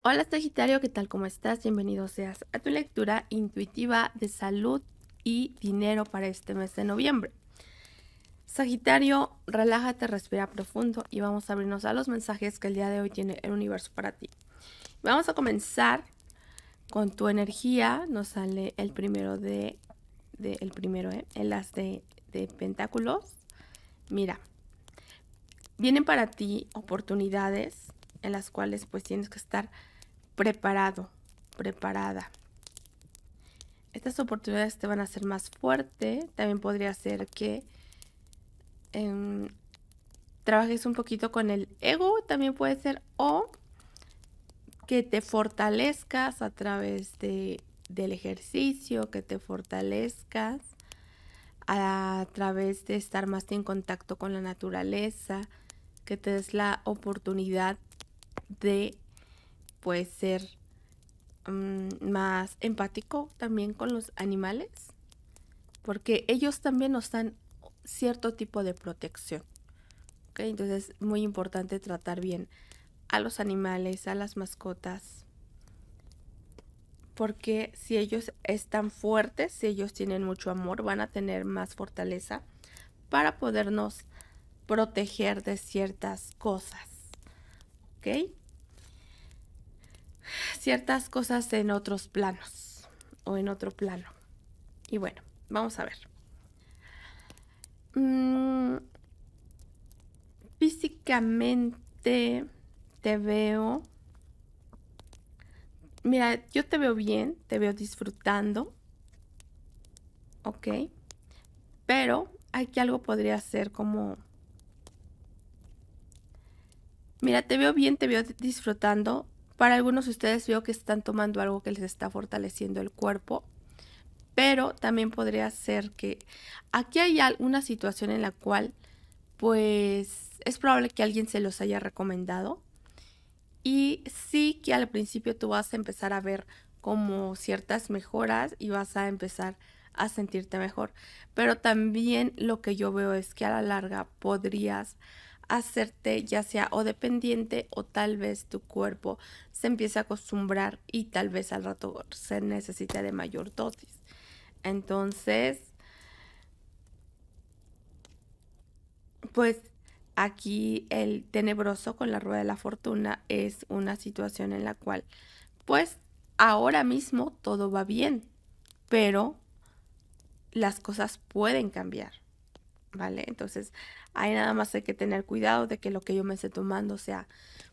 Hola Sagitario, ¿qué tal? ¿Cómo estás? Bienvenido seas a tu lectura intuitiva de salud y dinero para este mes de noviembre. Sagitario, relájate, respira profundo y vamos a abrirnos a los mensajes que el día de hoy tiene el universo para ti. Vamos a comenzar con tu energía. Nos sale el primero el as de pentáculos. Mira, vienen para ti oportunidades en las cuales pues tienes que estar preparado, preparada. Estas oportunidades te van a hacer más fuerte. También podría ser que em, trabajes un poquito con el ego, también puede ser, o que te fortalezcas a través del ejercicio, que te fortalezcas a través de estar más en contacto con la naturaleza, que te des la oportunidad de pues ser más empático también con los animales, porque ellos también nos dan cierto tipo de protección. ¿Ok? Entonces es muy importante tratar bien a los animales, a las mascotas, porque si ellos están fuertes, si ellos tienen mucho amor, van a tener más fortaleza para podernos proteger de ciertas cosas. ¿Ok? Ciertas cosas en otros planos o en otro plano. Y bueno, vamos a ver. Físicamente te veo. Mira, yo te veo bien, te veo disfrutando, ¿ok? Pero aquí algo podría ser como, mira, te veo bien, te veo disfrutando. Para algunos de ustedes veo que están tomando algo que les está fortaleciendo el cuerpo, pero también podría ser que aquí hay alguna situación en la cual, pues, es probable que alguien se los haya recomendado. Y sí que al principio tú vas a empezar a ver como ciertas mejoras y vas a empezar a sentirte mejor. Pero también lo que yo veo es que a la larga podrías hacerte ya sea o dependiente o tal vez tu cuerpo se empiece a acostumbrar y tal vez al rato se necesite de mayor dosis. Entonces, pues aquí el tenebroso con la rueda de la fortuna es una situación en la cual pues ahora mismo todo va bien, pero las cosas pueden cambiar, ¿vale? Entonces, ahí nada más hay que tener cuidado de que lo que yo me esté tomando sea,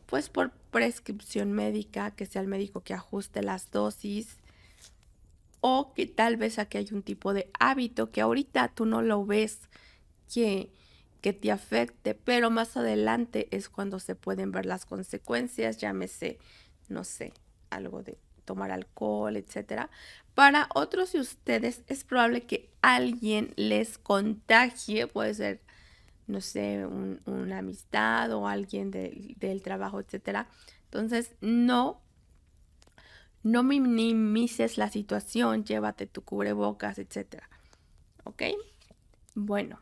pues por prescripción médica, que sea el médico que ajuste las dosis, o que tal vez aquí hay un tipo de hábito que ahorita tú no lo ves que, que te afecte, pero más adelante es cuando se pueden ver las consecuencias, llámese, no sé, algo de tomar alcohol, etcétera. Para otros de ustedes es probable que alguien les contagie, puede ser, no sé, una amistad o alguien del trabajo, etcétera. Entonces, no minimices la situación, llévate tu cubrebocas, etcétera. ¿Ok? Bueno.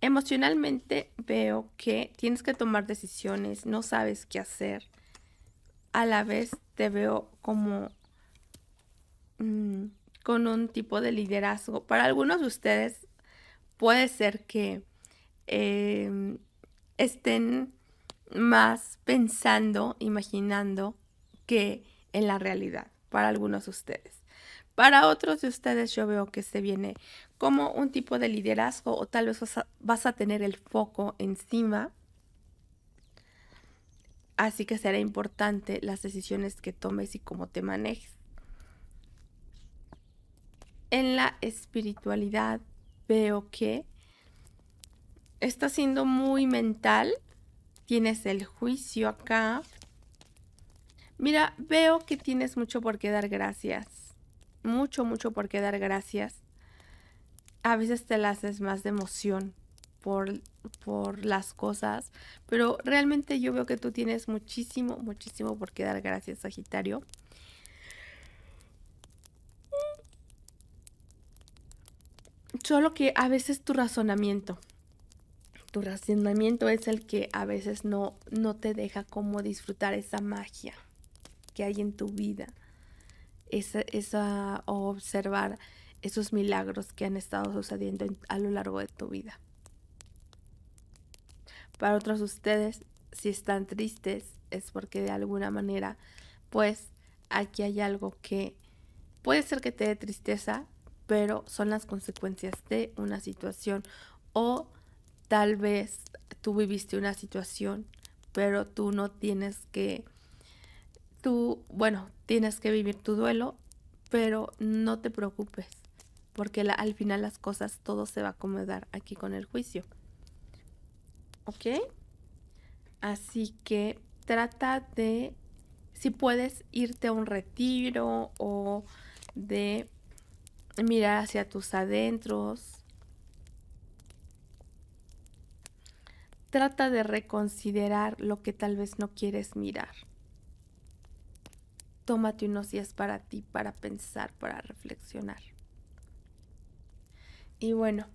Emocionalmente veo que tienes que tomar decisiones, no sabes qué hacer. A la vez te veo como mm, con un tipo de liderazgo. Para algunos de ustedes puede ser que em, estén más pensando, imaginando que en la realidad. Para algunos de ustedes. Para otros de ustedes yo veo que se viene como un tipo de liderazgo o tal vez vas a tener el foco encima. Así que será importante las decisiones que tomes y cómo te manejes. En la espiritualidad veo que está siendo muy mental. Tienes el juicio acá. Mira, veo que tienes mucho por qué dar gracias. Mucho, mucho por qué dar gracias. A veces te las haces más de emoción por, por las cosas, pero realmente yo veo que tú tienes muchísimo, muchísimo por qué dar gracias, Sagitario. Solo que a veces tu razonamiento es el que a veces no te deja como disfrutar esa magia que hay en tu vida, o observar esos milagros que han estado sucediendo a lo largo de tu vida. Para otros de ustedes, si están tristes, es porque de alguna manera, pues aquí hay algo que puede ser que te dé tristeza, pero son las consecuencias de una situación, o tal vez tú viviste una situación, pero tú no tienes que, tienes que vivir tu duelo, pero no te preocupes, porque al final las cosas, todo se va a acomodar aquí con el juicio. ¿Ok? Así que trata de, si puedes, irte a un retiro o de mirar hacia tus adentros. Trata de reconsiderar lo que tal vez no quieres mirar. Tómate unos días para ti, para pensar, para reflexionar. Y bueno,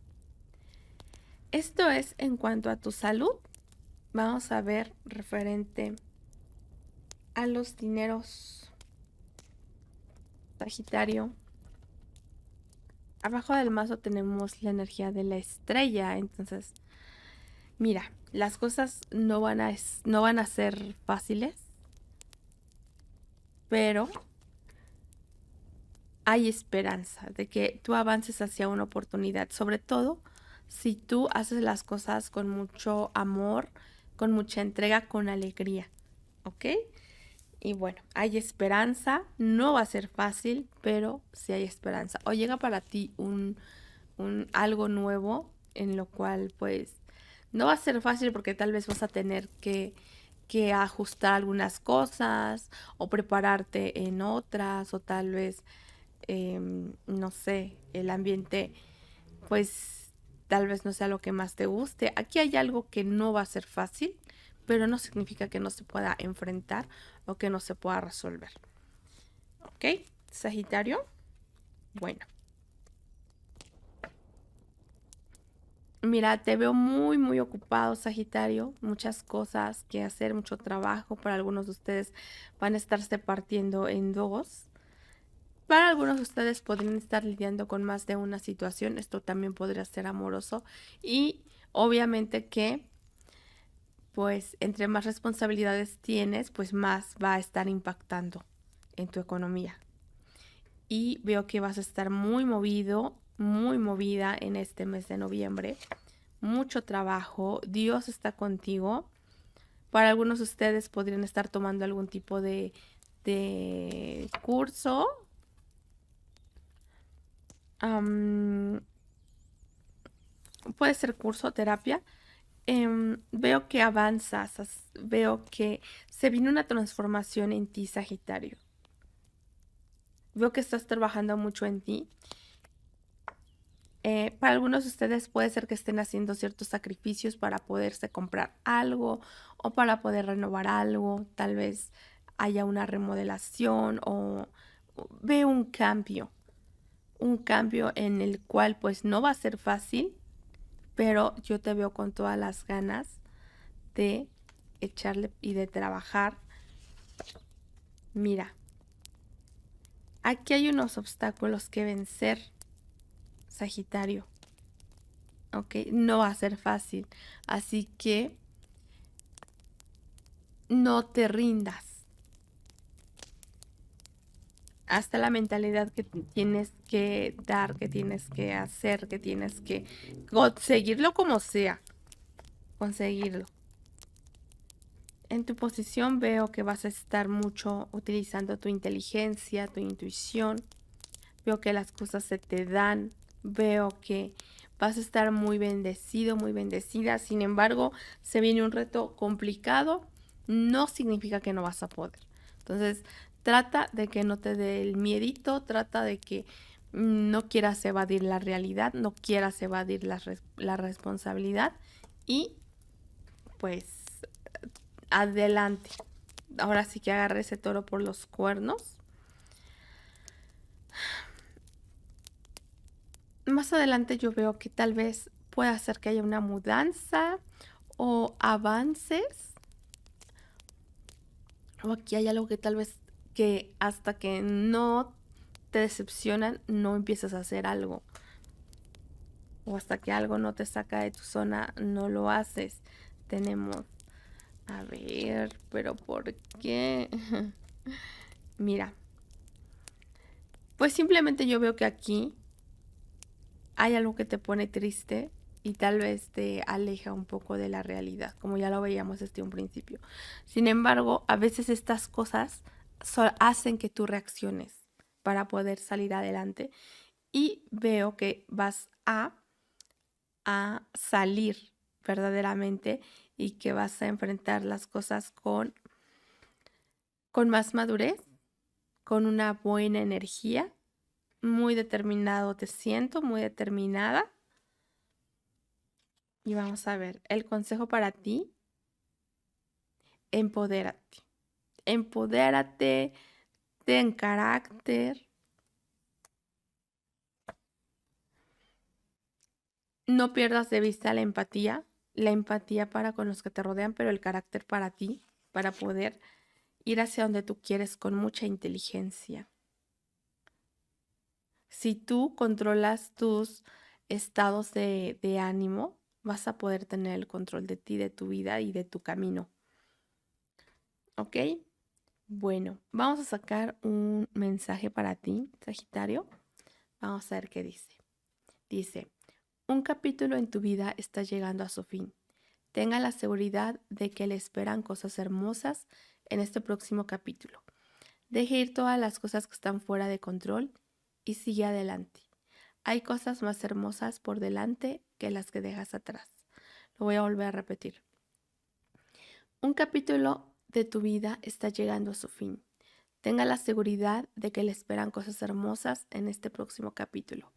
esto es en cuanto a tu salud. Vamos a ver referente a los dineros. Sagitario. Abajo del mazo tenemos la energía de la estrella. Entonces, mira, las cosas no van a ser fáciles, pero hay esperanza de que tú avances hacia una oportunidad, sobre todo si tú haces las cosas con mucho amor, con mucha entrega, con alegría, ¿ok? Y bueno, hay esperanza, no va a ser fácil, pero sí hay esperanza. O llega para ti algo nuevo en lo cual pues no va a ser fácil porque tal vez vas a tener que ajustar algunas cosas o prepararte en otras, o tal vez no sé, el ambiente pues tal vez no sea lo que más te guste. Aquí hay algo que no va a ser fácil, pero no significa que no se pueda enfrentar o que no se pueda resolver. ¿Ok? Sagitario. Bueno. Mira, te veo muy, muy ocupado, Sagitario. Muchas cosas que hacer, mucho trabajo. Para algunos de ustedes van a estarse partiendo en dos. Para algunos de ustedes podrían estar lidiando con más de una situación. Esto también podría ser amoroso. Y obviamente que, pues, entre más responsabilidades tienes, pues más va a estar impactando en tu economía. Y veo que vas a estar muy movido, muy movida en este mes de noviembre. Mucho trabajo. Dios está contigo. Para algunos de ustedes podrían estar tomando algún tipo de curso. Puede ser curso, terapia. Veo que avanzas, veo que se viene una transformación en ti, Sagitario. Veo que estás trabajando mucho en ti. Para algunos de ustedes puede ser que estén haciendo ciertos sacrificios para poderse comprar algo o para poder renovar algo. Tal vez haya una remodelación o veo un cambio en el cual pues no va a ser fácil, pero yo te veo con todas las ganas de echarle y de trabajar. Mira, aquí hay unos obstáculos que vencer, Sagitario. Ok, no va a ser fácil, así que no te rindas. Hasta la mentalidad que tienes que dar, que tienes que hacer, que tienes que conseguirlo como sea, conseguirlo. En tu posición veo que vas a estar mucho utilizando tu inteligencia, tu intuición. Veo que las cosas se te dan. Veo que vas a estar muy bendecido, muy bendecida. Sin embargo, se viene un reto complicado. No significa que no vas a poder. Entonces, trata de que no te dé el miedito. Trata de que no quieras evadir la realidad. No quieras evadir la responsabilidad. Y pues adelante. Ahora sí que agarre ese toro por los cuernos. Más adelante yo veo que tal vez pueda ser que haya una mudanza o avances. O aquí hay algo que tal vez que hasta que no te decepcionan, no empiezas a hacer algo. O hasta que algo no te saca de tu zona, no lo haces. Tenemos, a ver, pero ¿por qué? Mira, pues simplemente yo veo que aquí hay algo que te pone triste y tal vez te aleja un poco de la realidad, como ya lo veíamos desde un principio. Sin embargo, a veces estas cosas hacen que tú reacciones para poder salir adelante y veo que vas a salir verdaderamente y que vas a enfrentar las cosas con más madurez, con una buena energía, muy determinado te siento, muy determinada. Y vamos a ver, el consejo para ti, empodérate. Empodérate, ten carácter. No pierdas de vista la empatía para con los que te rodean, pero el carácter para ti, para poder ir hacia donde tú quieres con mucha inteligencia. Si tú controlas tus estados de ánimo, vas a poder tener el control de ti, de tu vida y de tu camino. ¿Ok? Bueno, vamos a sacar un mensaje para ti, Sagitario. Vamos a ver qué dice. Dice, un capítulo en tu vida está llegando a su fin. Tenga la seguridad de que le esperan cosas hermosas en este próximo capítulo. Deje ir todas las cosas que están fuera de control y sigue adelante. Hay cosas más hermosas por delante que las que dejas atrás. Lo voy a volver a repetir. Un capítulo de tu vida está llegando a su fin. Tenga la seguridad de que le esperan cosas hermosas en este próximo capítulo.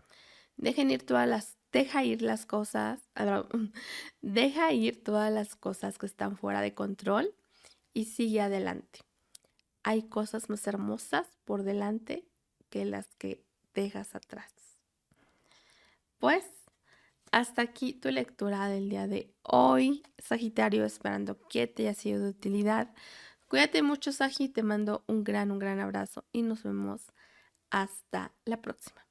Deja ir todas las cosas que están fuera de control y sigue adelante. Hay cosas más hermosas por delante que las que dejas atrás. Pues hasta aquí tu lectura del día de hoy, Sagitario, esperando que te haya sido de utilidad. Cuídate mucho, Sagi, te mando un gran abrazo y nos vemos hasta la próxima.